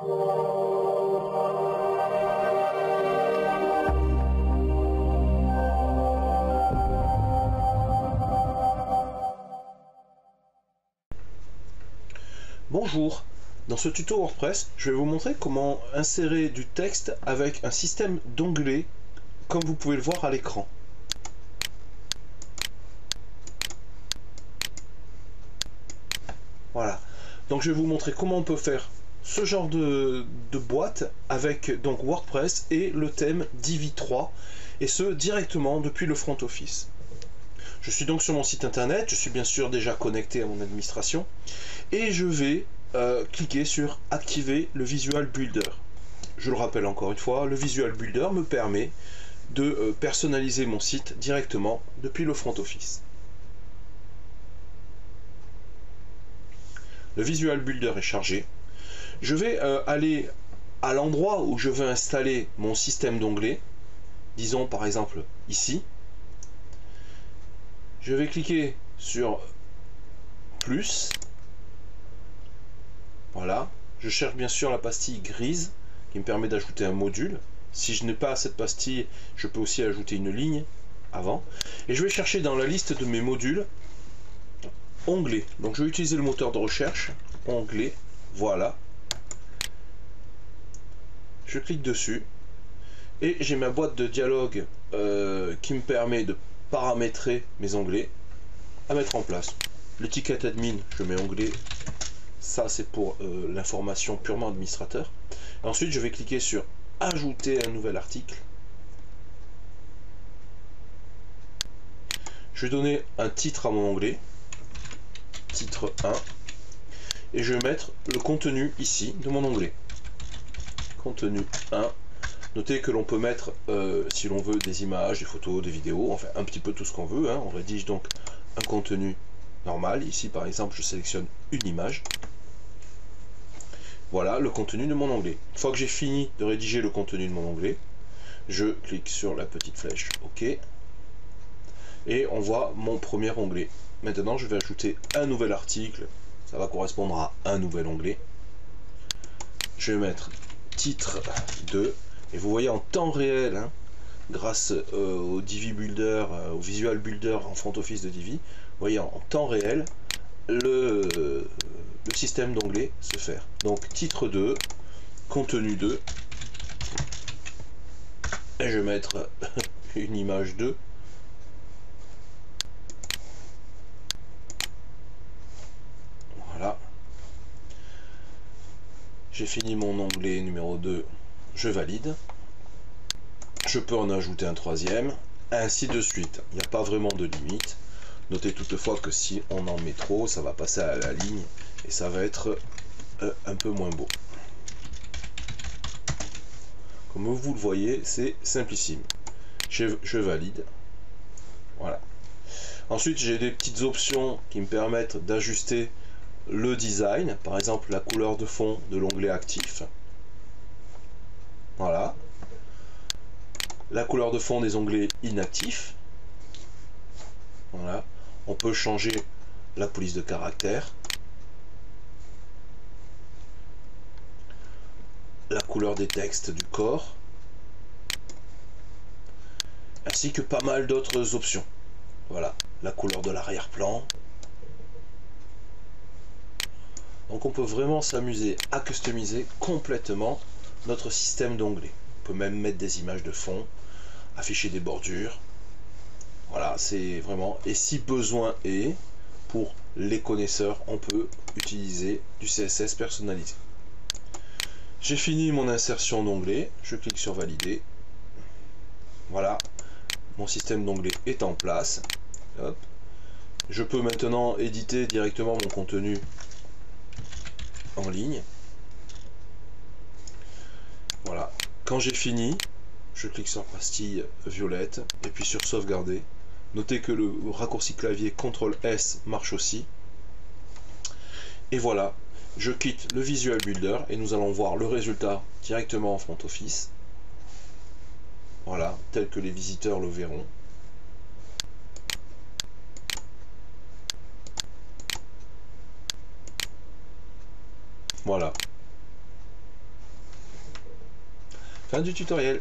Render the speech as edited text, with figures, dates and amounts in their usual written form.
Bonjour, dans ce tuto WordPress, je vais vous montrer comment insérer du texte avec un système d'onglets, comme vous pouvez le voir à l'écran. Voilà, donc je vais vous montrer comment on peut faire ce genre de boîte avec donc WordPress et le thème Divi 3, et ce directement depuis le front office. Je suis donc sur mon site internet, je suis bien sûr déjà connecté à mon administration, et je vais cliquer sur activer le Visual Builder. Je le rappelle encore une fois, le Visual Builder me permet de personnaliser mon site directement depuis le front office. Le Visual Builder est chargé. Je vais aller à l'endroit où je veux installer mon système d'onglets, disons par exemple ici. Je vais cliquer sur plus. Voilà. Je cherche bien sûr la pastille grise qui me permet d'ajouter un module. Si je n'ai pas cette pastille, je peux aussi ajouter une ligne avant. Et je vais chercher dans la liste de mes modules onglets. Donc je vais utiliser le moteur de recherche. Onglets. Voilà. Je clique dessus. Et j'ai ma boîte de dialogue qui me permet de paramétrer mes onglets à mettre en place. L'étiquette admin, je mets onglet, ça c'est pour l'information purement administrateur. Ensuite je vais cliquer sur ajouter un nouvel article. Je vais donner un titre à mon onglet, titre 1, et je vais mettre le contenu ici de mon onglet, contenu 1. Notez que l'on peut mettre, si l'on veut, des images, des photos, des vidéos, enfin un petit peu tout ce qu'on veut, hein. On rédige donc un contenu normal. Ici, par exemple, je sélectionne une image. Voilà le contenu de mon onglet. Une fois que j'ai fini de rédiger le contenu de mon onglet, je clique sur la petite flèche OK. Et on voit mon premier onglet. Maintenant, je vais ajouter un nouvel article. Ça va correspondre à un nouvel onglet. Je vais mettre titre 2. Et vous voyez en temps réel, hein, grâce au Divi Builder, au Visual Builder en front office de Divi, vous voyez en temps réel le système d'onglets se faire. Donc titre 2, contenu 2, et je vais mettre une image 2. Voilà. J'ai fini mon onglet numéro 2. Je valide, je peux en ajouter un troisième, ainsi de suite. Il n'y a pas vraiment de limite. Notez toutefois que si on en met trop, ça va passer à la ligne et ça va être un peu moins beau. Comme vous le voyez, c'est simplissime. Je valide. Voilà. Ensuite, j'ai des petites options qui me permettent d'ajuster le design, par exemple la couleur de fond de l'onglet actif. Voilà. La couleur de fond des onglets inactifs. Voilà. On peut changer la police de caractère. La couleur des textes du corps. Ainsi que pas mal d'autres options. Voilà. La couleur de l'arrière-plan. Donc on peut vraiment s'amuser à customiser complètement notre système d'onglets. On peut même mettre des images de fond, afficher des bordures. Voilà, c'est vraiment... Et si besoin est, pour les connaisseurs, on peut utiliser du CSS personnalisé. J'ai fini mon insertion d'onglet, je clique sur valider. Voilà, mon système d'onglets est en place. Hop. Je peux maintenant éditer directement mon contenu en ligne. Voilà, quand j'ai fini, je clique sur pastille violette et puis sur sauvegarder. Notez que le raccourci clavier CTRL S marche aussi. Et voilà, je quitte le Visual Builder et nous allons voir le résultat directement en front office. Voilà, tel que les visiteurs le verront. Voilà. Fin du tutoriel.